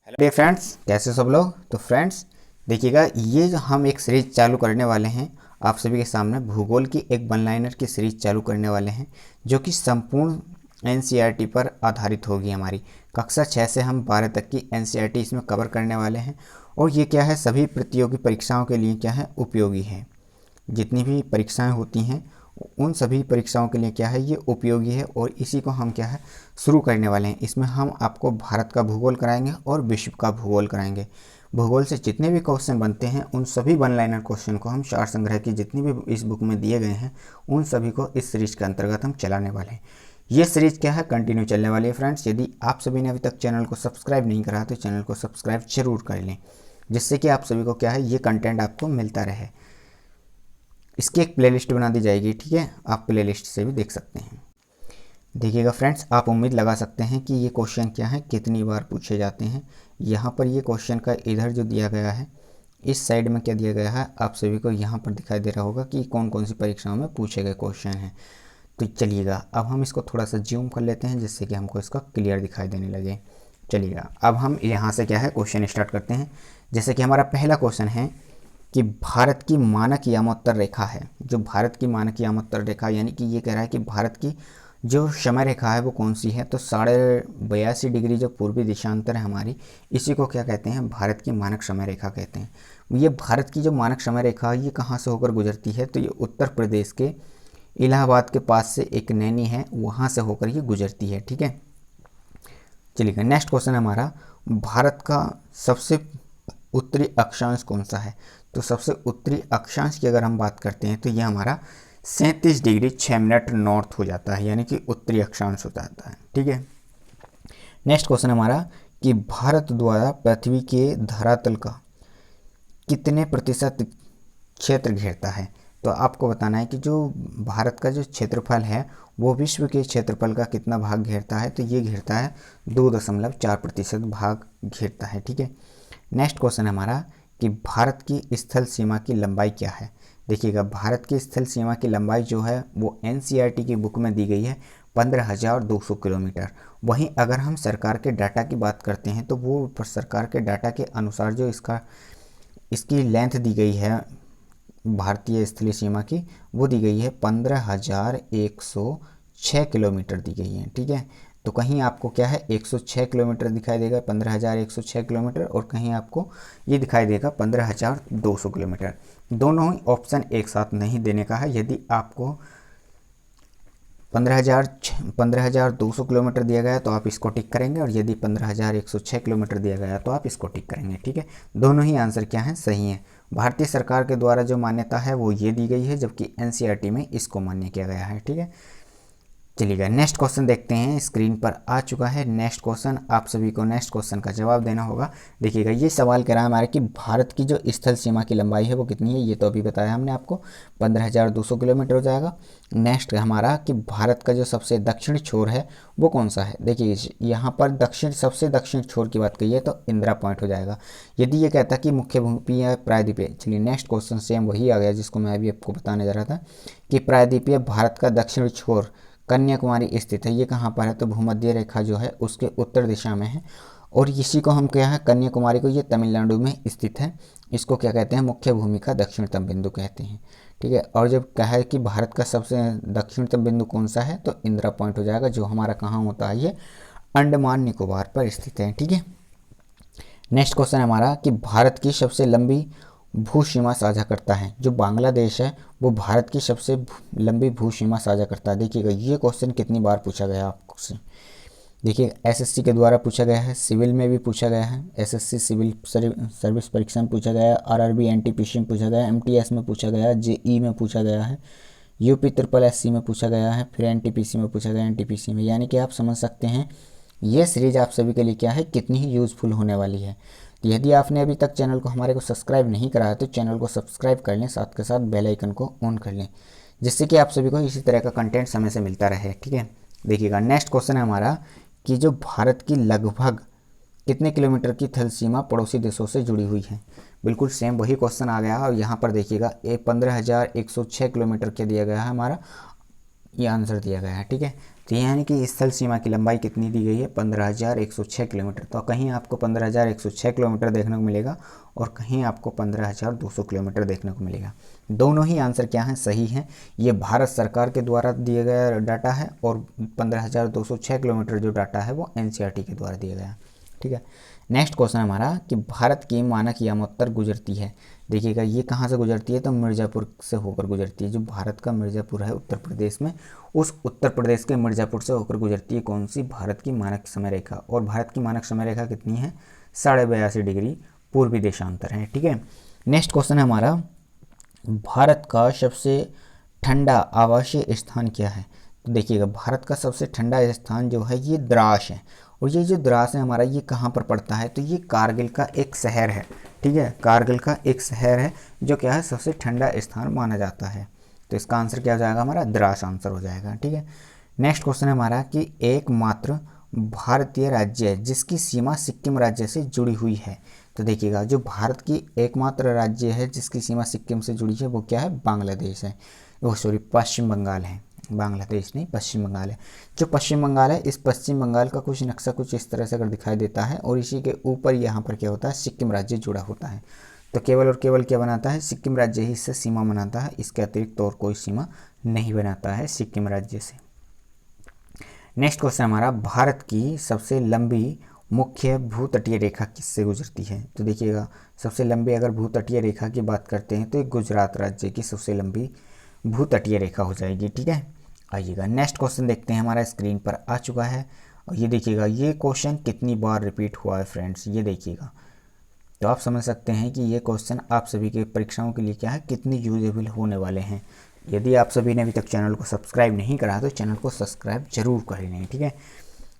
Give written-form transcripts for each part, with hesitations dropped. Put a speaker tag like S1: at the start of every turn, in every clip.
S1: Hello friends, कैसे सब लोग। तो फ्रेंड्स देखिएगा, ये जो हम एक सीरीज चालू करने वाले हैं आप सभी के सामने, भूगोल की एक वन लाइनर की सीरीज चालू करने वाले हैं जो कि संपूर्ण एनसीईआरटी पर आधारित होगी। हमारी कक्षा 6 से हम 12 तक की एनसीईआरटी इसमें कवर करने वाले हैं। और ये क्या है, सभी प्रतियोगी परीक्षाओं के लिए क्या है, उपयोगी है। जितनी भी परीक्षाएं होती हैं उन सभी परीक्षाओं के लिए क्या है, ये उपयोगी है। और इसी को हम क्या है, शुरू करने वाले हैं। इसमें हम आपको भारत का भूगोल कराएंगे और विश्व का भूगोल कराएंगे। भूगोल से जितने भी क्वेश्चन बनते हैं उन सभी वन लाइनर क्वेश्चन को हम सार संग्रह की जितनी भी इस बुक में दिए गए हैं उन सभी को इस सीरीज के अंतर्गत हम चलाने वाले हैं। ये सीरीज क्या है, कंटिन्यू चलने वाली है। फ्रेंड्स, यदि आप सभी ने अभी तक चैनल को सब्सक्राइब नहीं करा तो चैनल को सब्सक्राइब जरूर कर लें, जिससे कि आप सभी को क्या है, ये कंटेंट आपको मिलता रहे। इसकी एक प्लेलिस्ट बना दी जाएगी, ठीक है, आप प्लेलिस्ट से भी देख सकते हैं। देखिएगा फ्रेंड्स, आप उम्मीद लगा सकते हैं कि ये क्वेश्चन क्या है, कितनी बार पूछे जाते हैं। यहाँ पर ये क्वेश्चन का इधर जो दिया गया है, इस साइड में क्या दिया गया है, आप सभी को यहाँ पर दिखाई दे रहा होगा कि कौन कौन सी परीक्षाओं में पूछे गए क्वेश्चन हैं। तो चलिएगा, अब हम इसको थोड़ा सा जूम कर लेते हैं जिससे कि हमको इसका क्लियर दिखाई देने लगे। चलिएगा, अब हम यहाँ से क्या है, क्वेश्चन स्टार्ट करते हैं। जैसे कि हमारा पहला क्वेश्चन है कि भारत की मानक यामोत्तर रेखा है। जो भारत की मानक यामोत्तर रेखा, यानी कि ये कह रहा है कि भारत की जो समय रेखा है वो कौन सी है। तो 82.5 डिग्री जो पूर्वी दिशांतर है हमारी, इसी को क्या कहते हैं, भारत की मानक समय रेखा कहते हैं। ये भारत की जो मानक समय रेखा है ये कहाँ से होकर गुजरती है, तो ये उत्तर प्रदेश के इलाहाबाद के पास से एक नैनी है, वहाँ से होकर ये गुजरती है, ठीक है। चलिए नेक्स्ट क्वेश्चन हमारा, भारत का सबसे उत्तरी अक्षांश कौन सा है। तो सबसे उत्तरी अक्षांश की अगर हम बात करते हैं तो ये हमारा 37 डिग्री 6 मिनट नॉर्थ हो जाता है, यानी कि उत्तरी अक्षांश हो जाता है, ठीक है। नेक्स्ट क्वेश्चन हमारा कि भारत द्वारा पृथ्वी के धरातल का कितने प्रतिशत क्षेत्र घेरता है। तो आपको बताना है कि जो भारत का जो क्षेत्रफल है वो विश्व के क्षेत्रफल का कितना भाग घेरता है। तो ये घेरता है 2.4% भाग घेरता है, ठीक है। नेक्स्ट क्वेश्चन हमारा कि भारत की स्थल सीमा की लंबाई क्या है। देखिएगा, भारत की स्थल सीमा की लंबाई जो है वो एनसीईआरटी की बुक में दी गई है 15,200 किलोमीटर। वहीं अगर हम सरकार के डाटा की बात करते हैं तो वो सरकार के डाटा के अनुसार जो इसकी लेंथ दी गई है भारतीय स्थलीय सीमा की, वो दी गई है 15,106 किलोमीटर दी गई है, ठीक है। तो कहीं आपको क्या है 106 किलोमीटर दिखाई देगा, 15,106 किलोमीटर, और कहीं आपको ये दिखाई देगा 15,200 किलोमीटर। दोनों ही ऑप्शन एक साथ नहीं देने का है। यदि आपको 15,200 किलोमीटर दिया गया तो आप इसको टिक करेंगे, और यदि 15,106 किलोमीटर दिया गया तो आप इसको टिक करेंगे, ठीक है। दोनों ही आंसर क्या हैं, सही हैं। भारतीय सरकार के द्वारा जो मान्यता है वो ये दी गई है, जबकि एनसीईआरटी में इसको मान्य किया गया है, ठीक है। चलिएगा नेक्स्ट क्वेश्चन देखते हैं, स्क्रीन पर आ चुका है नेक्स्ट क्वेश्चन। आप सभी को नेक्स्ट क्वेश्चन का जवाब देना होगा। देखिएगा, ये सवाल कह रहा है हमारे कि भारत की जो स्थल सीमा की लंबाई है वो कितनी है। ये तो अभी बताया हमने आपको, 15,200 किलोमीटर हो जाएगा। नेक्स्ट हमारा कि भारत का जो सबसे दक्षिणी छोर है वो कौन सा है। देखिए, यहाँ पर सबसे दक्षिण छोर की बात करिए तो इंदिरा पॉइंट हो जाएगा। यदि ये कहता कि मुख्य भूमि या प्रायद्वीपीय, चलिए नेक्स्ट क्वेश्चन सेम वही आ गया जिसको मैं अभी आपको बताने जा रहा था कि प्रायद्वीपीय भारत का दक्षिणी छोर कन्याकुमारी स्थित है। ये कहाँ पर है, तो भूमध्य रेखा जो है उसके उत्तर दिशा में है। और इसी को हम क्या है, कन्याकुमारी को, ये तमिलनाडु में स्थित है। इसको क्या कहते हैं, मुख्य भूमि का दक्षिणतम बिंदु कहते हैं, ठीक है। और जब कहा है कि भारत का सबसे दक्षिणतम बिंदु कौन सा है, तो इंदिरा पॉइंट हो जाएगा, जो हमारा कहाँ होता है, ये अंडमान निकोबार पर स्थित है, ठीक है। नेक्स्ट क्वेश्चन हमारा कि भारत की सबसे लंबी भू सीमा साझा करता है। जो बांग्लादेश है वो भारत की सबसे लंबी भू सीमा साझा करता है। देखिएगा, ये क्वेश्चन कितनी बार पूछा गया आपसे। देखिए, एसएससी के द्वारा पूछा गया है, सिविल में भी पूछा गया है, एसएससी सिविल सर्विस परीक्षा में पूछा गया है, आरआरबी एनटीपीसी में पूछा गया है, एमटीएस में पूछा गया है, जेई में पूछा गया है, यूपी ट्रिपल एससी में पूछा गया है, फिर एनटीपीसी में पूछा गया है, एनटीपीसी में। यानी कि आप समझ सकते हैं ये सीरीज आप सभी के लिए क्या है, कितनी ही यूज़फुल होने वाली है। तो यदि आपने अभी तक चैनल को हमारे को सब्सक्राइब नहीं करा है तो चैनल को सब्सक्राइब कर लें, साथ के साथ बेल आइकन को ऑन कर लें, जिससे कि आप सभी को इसी तरह का कंटेंट समय से मिलता रहे, ठीक है। देखिएगा, नेक्स्ट क्वेश्चन है हमारा कि जो भारत की लगभग कितने किलोमीटर की थल सीमा पड़ोसी देशों से जुड़ी हुई है। बिल्कुल सेम वही क्वेश्चन आ गया, और यहाँ पर देखिएगा 15,106 किलोमीटर के दिया गया है हमारा, ये आंसर दिया गया है, ठीक है। तो यानी कि स्थल सीमा की लंबाई कितनी दी गई है, 15,106 किलोमीटर। तो कहीं आपको 15,106 किलोमीटर देखने को मिलेगा और कहीं आपको 15,200 किलोमीटर देखने को मिलेगा। दोनों ही आंसर क्या हैं, सही हैं। ये भारत सरकार के द्वारा दिया गया डाटा है और 15,206 किलोमीटर जो डाटा है वो NCERT के द्वारा दिया गया। ठीक है, नेक्स्ट क्वेश्चन हमारा कि भारत की मानक यामोत्तर गुजरती है। देखिएगा ये कहाँ से गुजरती है, तो मिर्ज़ापुर से होकर गुजरती है। जो भारत का मिर्ज़ापुर है उत्तर प्रदेश में, उस उत्तर प्रदेश के मिर्ज़ापुर से होकर गुजरती है कौन सी, भारत की मानक समय रेखा। और भारत की मानक समय रेखा कितनी है, 82.5 डिग्री पूर्वी देशांतर है। ठीक है, नेक्स्ट क्वेश्चन है हमारा, भारत का सबसे ठंडा आवासीय स्थान क्या है। तो देखिएगा भारत का सबसे ठंडा स्थान जो है ये द्रास है। और ये जो द्रास है हमारा, ये कहाँ पर पड़ता है, तो ये कारगिल का एक शहर है। ठीक है, कारगिल का एक शहर है जो क्या है, सबसे ठंडा स्थान माना जाता है। तो इसका आंसर क्या हो जाएगा, हमारा द्रास आंसर हो जाएगा। ठीक है, नेक्स्ट क्वेश्चन है हमारा कि एकमात्र भारतीय राज्य है जिसकी सीमा सिक्किम राज्य से जुड़ी हुई है। तो देखिएगा जो भारत की एकमात्र राज्य है जिसकी सीमा सिक्किम से जुड़ी है वो क्या है, बांग्लादेश है। वो सॉरी पश्चिम बंगाल है, बांग्लादेश नहीं पश्चिम बंगाल है। जो पश्चिम बंगाल है, इस पश्चिम बंगाल का कुछ नक्शा कुछ इस तरह से अगर दिखाई देता है और इसी के ऊपर यहाँ पर क्या होता है, सिक्किम राज्य जुड़ा होता है। तो केवल और केवल क्या बनाता है, सिक्किम राज्य ही इससे सीमा बनाता है, इसके अतिरिक्त और कोई सीमा नहीं बनाता है सिक्किम राज्य से। नेक्स्ट क्वेश्चन हमारा, भारत की सबसे लंबी मुख्य भूतटीय रेखा किससे गुजरती है। तो देखिएगा सबसे लंबी अगर भूतटीय रेखा की बात करते हैं तो गुजरात राज्य की सबसे लंबी भूतटीय रेखा हो जाएगी। ठीक है, आइएगा नेक्स्ट क्वेश्चन देखते हैं, हमारा स्क्रीन पर आ चुका है। और ये देखिएगा ये क्वेश्चन कितनी बार रिपीट हुआ है फ्रेंड्स, ये देखिएगा। तो आप समझ सकते हैं कि ये क्वेश्चन आप सभी के परीक्षाओं के लिए क्या है, कितनी यूजेबल होने वाले हैं। यदि आप सभी ने अभी तक चैनल को सब्सक्राइब नहीं करा तो चैनल को सब्सक्राइब जरूर कर लें। ठीक है,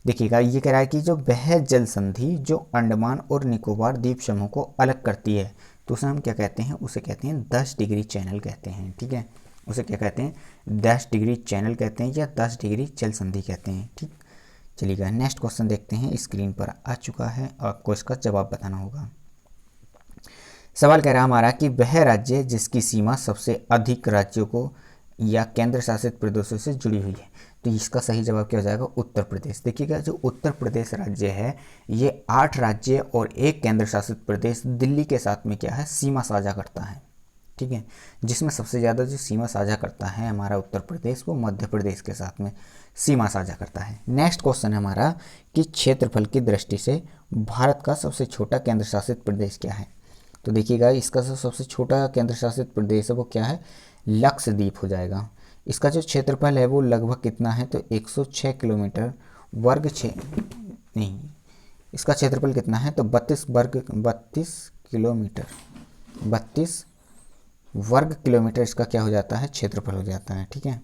S1: देखिएगा ये कह रहा है कि जो वह जल संधि जो अंडमान और निकोबार द्वीप समूह को अलग करती है, तो उसे हम क्या कहते हैं, उसे कहते हैं 10 डिग्री चैनल कहते हैं। ठीक है, उसे क्या कहते हैं, 10 डिग्री चैनल कहते हैं या 10 डिग्री जल संधि कहते हैं। ठीक, चलिएगा नेक्स्ट क्वेश्चन देखते हैं, स्क्रीन पर आ चुका है, आपको इसका जवाब बताना होगा। सवाल कह रहा है हमारा कि वह राज्य जिसकी सीमा सबसे अधिक राज्यों को या केंद्र शासित प्रदेशों से जुड़ी हुई है। तो इसका सही जवाब क्या हो जाएगा, उत्तर प्रदेश। देखिएगा जो उत्तर प्रदेश राज्य है ये 8 राज्य और एक केंद्र शासित प्रदेश दिल्ली के साथ में क्या है, सीमा साझा करता है। ठीक है, जिसमें सबसे ज़्यादा जो सीमा साझा करता है हमारा उत्तर प्रदेश, वो मध्य प्रदेश के साथ में सीमा साझा करता है। नेक्स्ट क्वेश्चन है हमारा कि क्षेत्रफल की दृष्टि से भारत का सबसे छोटा केंद्र शासित प्रदेश क्या है। तो देखिएगा इसका सबसे छोटा केंद्र शासित प्रदेश है वो क्या है, लक्षद्वीप हो जाएगा। इसका जो क्षेत्रफल है वो लगभग कितना है, तो 106 किलोमीटर वर्ग नहीं, इसका क्षेत्रफल कितना है, तो 32 वर्ग किलोमीटर इसका क्या हो जाता है, क्षेत्रफल हो जाता है। ठीक है,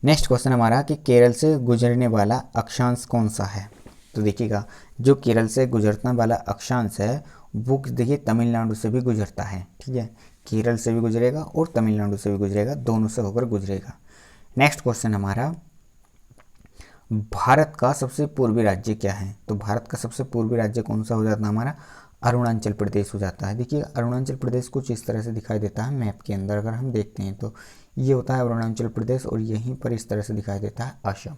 S1: नेक्स्ट क्वेश्चन हमारा कि केरल से गुजरने वाला अक्षांश कौन सा है। तो देखिएगा जो केरल से गुजरने वाला अक्षांश है वो देखिए तमिलनाडु से भी गुजरता है। ठीक है, केरल से भी गुजरेगा और तमिलनाडु से भी गुजरेगा, दोनों से होकर गुजरेगा। नेक्स्ट क्वेश्चन हमारा, भारत का सबसे पूर्वी राज्य क्या है। तो भारत का सबसे पूर्वी राज्य कौन सा हो जाता है, हमारा अरुणाचल प्रदेश हो जाता है। देखिए अरुणाचल प्रदेश कुछ इस तरह से दिखाई देता है मैप के अंदर, अगर हम देखते हैं तो ये होता है अरुणाचल प्रदेश और यहीं पर इस तरह से दिखाई देता है असम।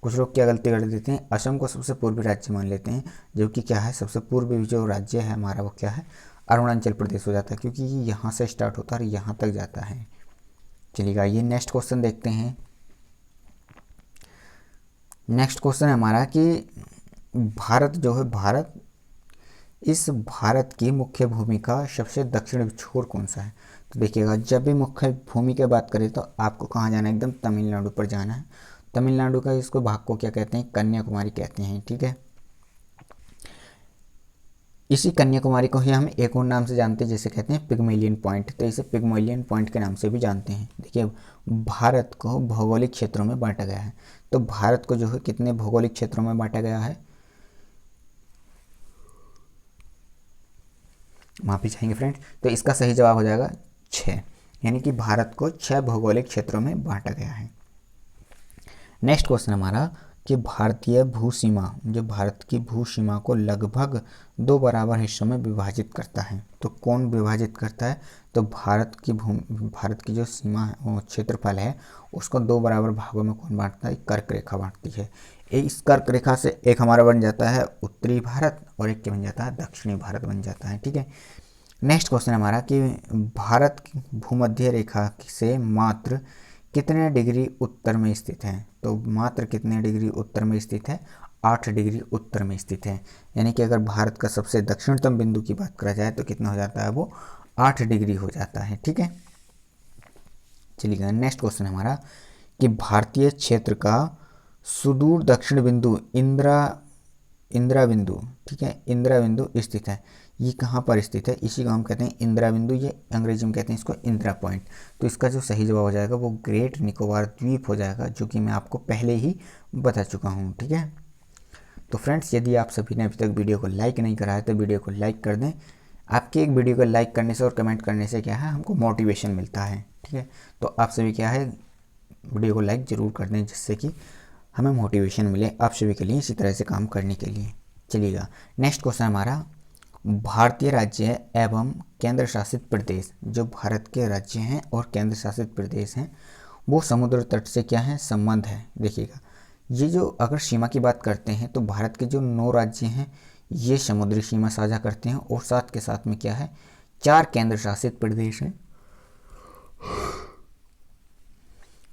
S1: कुछ लोग क्या गलती कर देते हैं, असम को सबसे पूर्वी राज्य मान लेते हैं, जबकि क्या है सबसे पूर्वी जो राज्य है हमारा वो क्या है, अरुणाचल प्रदेश हो जाता है, क्योंकि ये यहाँ से स्टार्ट होता है और यहाँ तक जाता है। चलिएगा ये नेक्स्ट क्वेश्चन देखते हैं। नेक्स्ट क्वेश्चन है हमारा कि भारत जो है, भारत की मुख्य भूमि का सबसे दक्षिण छोर कौन सा है। तो देखिएगा जब भी मुख्य भूमि की बात करें तो आपको कहाँ जाना है, एकदम तमिलनाडु पर जाना है। तमिलनाडु का इसको भाग को क्या कहते हैं, कन्याकुमारी कहते हैं। ठीक है, इसी कन्याकुमारी को ही हम एक और नाम से जानते हैं जिसे कहते हैं पिग्मेलियन पॉइंट। तो इसे पिग्मेलियन पॉइंट के नाम से भी जानते हैं। देखिए भारत को भौगोलिक क्षेत्रों में बांटा गया है। तो भारत को जो है कितने भौगोलिक क्षेत्रों में बांटा गया है, माफी चाहेंगे फ्रेंड्स, तो इसका सही जवाब हो जाएगा 6, यानी कि भारत को 6 भौगोलिक क्षेत्रों में बांटा गया है। नेक्स्ट क्वेश्चन हमारा, कि भारतीय भूसीमा जो भारत की भूसीमा को लगभग 2 बराबर हिस्सों में विभाजित करता है। तो कौन विभाजित करता है? तो भारत की जो सीमा है, वो क्षेत्रफल है, उसको 2 बराबर भागों में कौन बांटता है? कर्क रेखा बांटती है। इस कर्क रेखा से एक हमारा बन जाता है उत्तरी भारत और एक क्या बन जाता है? दक्षिणी भारत बन जाता है। ठीक है। नेक्स्ट क्वेश्चन हमारा कि भारत की भूमध्य रेखा से मात्र कितने डिग्री उत्तर में स्थित है? तो मात्र कितने डिग्री उत्तर में स्थित है? 8 डिग्री उत्तर में स्थित है। यानी कि अगर भारत का सबसे दक्षिणतम बिंदु की बात करा जाए तो कितना हो जाता है? वो 8 डिग्री हो जाता है। ठीक है। चलिए नेक्स्ट क्वेश्चन हमारा कि भारतीय क्षेत्र का सुदूर दक्षिण बिंदु इंदिरा बिंदु, ठीक है, इंदिरा बिंदु स्थित है। ये कहाँ पर स्थित है? इसी को हम कहते हैं इंदिरा बिंदु, ये अंग्रेजी में कहते हैं इसको इंदिरा पॉइंट। तो इसका जो सही जवाब हो जाएगा वो ग्रेट निकोबार द्वीप हो जाएगा, जो कि मैं आपको पहले ही बता चुका हूँ। ठीक है। तो फ्रेंड्स, यदि आप सभी ने अभी तक वीडियो को लाइक नहीं करा है तो वीडियो को लाइक कर दें। आपके एक वीडियो को लाइक करने से और कमेंट करने से क्या है, हमको मोटिवेशन मिलता है। ठीक है। तो आप सभी क्या है, वीडियो को लाइक ज़रूर कर दें, जिससे कि हमें मोटिवेशन मिले आप सभी के लिए इसी तरह से काम करने के लिए। चलिएगा नेक्स्ट क्वेश्चन हमारा, भारतीय राज्य एवं केंद्र शासित प्रदेश, जो भारत के राज्य हैं और केंद्र शासित प्रदेश हैं, वो समुद्र तट से क्या है? संबंध है। देखिएगा, ये जो अगर सीमा की बात करते हैं तो भारत के जो 9 राज्य हैं ये समुद्री सीमा साझा करते हैं, और साथ के साथ में क्या है, 4 केंद्र शासित प्रदेश हैं।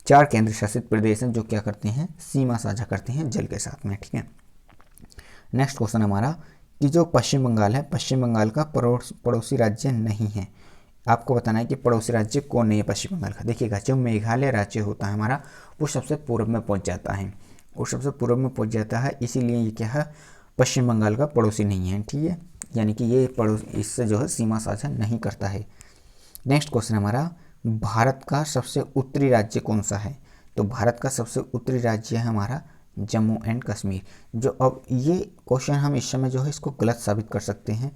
S1: 4 केंद्र शासित प्रदेश हैं जो क्या करते हैं? सीमा साझा करते हैं जल के साथ में। ठीक है। नेक्स्ट क्वेश्चन हमारा कि जो पश्चिम बंगाल है, पश्चिम बंगाल का पड़ोसी राज्य नहीं है। आपको बताना है कि पड़ोसी राज्य कौन नहीं है पश्चिम बंगाल का। देखिएगा, जो मेघालय राज्य होता है हमारा, वो सबसे पूर्व में पहुंच जाता है, और सबसे पूर्व में पहुंच जाता है, इसीलिए ये क्या है, पश्चिम बंगाल का पड़ोसी नहीं है। ठीक है। यानी कि ये इससे जो है सीमा साझा नहीं करता है। नेक्स्ट क्वेश्चन हमारा, भारत का सबसे उत्तरी राज्य कौन सा है? तो भारत का सबसे उत्तरी राज्य है हमारा जम्मू एंड कश्मीर। जो अब ये क्वेश्चन हम इस समय जो है इसको गलत साबित कर सकते हैं।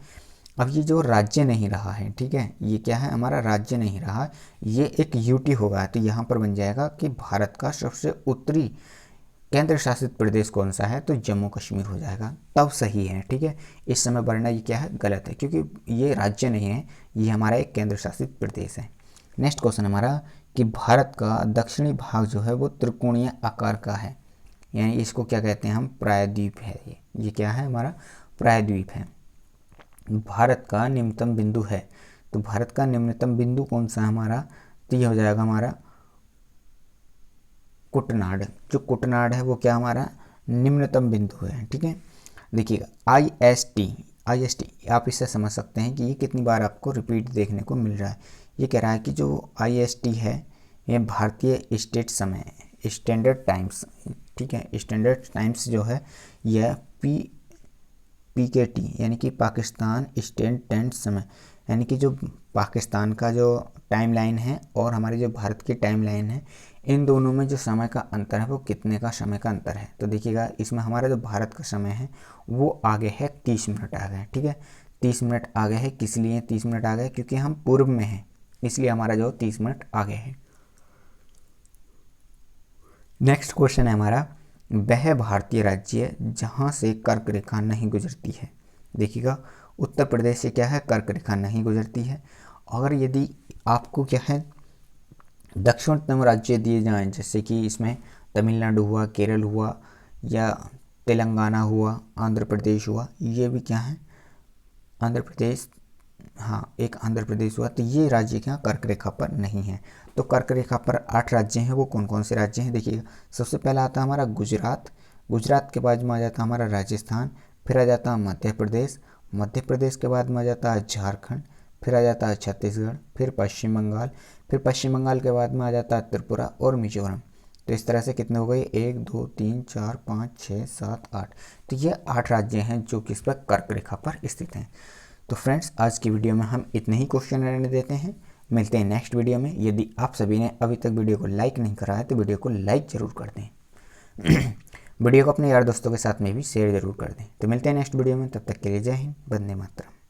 S1: अब ये जो राज्य नहीं रहा है, ठीक है, ये क्या है, हमारा राज्य नहीं रहा, ये एक यूटी होगा। तो यहाँ पर बन जाएगा कि भारत का सबसे उत्तरी केंद्र शासित प्रदेश कौन सा है? तो जम्मू कश्मीर हो जाएगा, तब सही है। ठीक है। इस समय वरना ये क्या है, गलत है, क्योंकि ये राज्य नहीं है, ये हमारा एक केंद्र शासित प्रदेश है। नेक्स्ट क्वेश्चन हमारा कि भारत का दक्षिणी भाग जो है वो त्रिकोणीय आकार का है, यानी इसको क्या कहते हैं हम? प्रायद्वीप है। ये क्या है, हमारा प्रायद्वीप है। भारत का निम्नतम बिंदु है, तो भारत का निम्नतम बिंदु कौन सा है हमारा? तो ये हो जाएगा हमारा कुटनाड। जो कुटनाड है वो क्या हमारा निम्नतम बिंदु है। ठीक है। देखिएगा, IST आप इससे समझ सकते हैं कि ये कितनी बार आपको रिपीट देखने को मिल रहा है। ये कह रहा है कि जो IST है ये भारतीय स्टेट समय, स्टैंडर्ड टाइम्स, ठीक है, स्टैंडर्ड टाइम्स जो है यह PKT यानी कि पाकिस्तान स्टैंडर्ड समय, यानी कि जो पाकिस्तान का जो टाइमलाइन है और हमारी जो भारत की टाइमलाइन है, इन दोनों में जो समय का अंतर है वो कितने का समय का अंतर है? तो देखिएगा, इसमें हमारा जो भारत का समय है वो आगे है 30 मिनट आगे है। ठीक है। 30 मिनट आगे है, किस लिए 30 मिनट आगे? क्योंकि हम पूर्व में हैं, इसलिए हमारा जो 30 मिनट आगे है। नेक्स्ट क्वेश्चन है हमारा, वह भारतीय राज्य जहाँ से कर्क रेखा नहीं गुजरती है। देखिएगा, उत्तर प्रदेश से क्या है, कर्क रेखा नहीं गुजरती है। अगर यदि आपको क्या है दक्षिणतम राज्य दिए जाएं, जैसे कि इसमें तमिलनाडु हुआ, केरल हुआ, या तेलंगाना हुआ, आंध्र प्रदेश हुआ, ये भी क्या है आंध्र प्रदेश, हाँ एक आंध्र प्रदेश हुआ, तो ये राज्य क्या कर्क रेखा पर नहीं है। तो कर्क रेखा पर 8 राज्य हैं, वो कौन कौन से राज्य हैं? देखिएगा, सबसे पहला आता है हमारा गुजरात, गुजरात के बाद में आ जाता है हमारा राजस्थान, फिर आ जाता है मध्य प्रदेश, मध्य प्रदेश के बाद में आ जाता है झारखंड, फिर आ जाता है छत्तीसगढ़, फिर पश्चिम बंगाल, फिर पश्चिम बंगाल के बाद में आ जाता है त्रिपुरा और मिजोरम। तो इस तरह से कितने हो गए, 1 2 3 4 5 6 7 8। तो ये 8 राज्य हैं जो कि इस पर कर्क रेखा पर स्थित हैं। तो फ्रेंड्स, आज की वीडियो में हम इतने ही क्वेश्चन रहने देते हैं, मिलते हैं नेक्स्ट वीडियो में। यदि आप सभी ने अभी तक वीडियो को लाइक नहीं करा है तो वीडियो को लाइक ज़रूर कर दें। वीडियो को अपने यार दोस्तों के साथ में भी शेयर ज़रूर कर दें। तो मिलते हैं नेक्स्ट वीडियो में, तब तक के लिए जय हिंद, वंदे मातरम।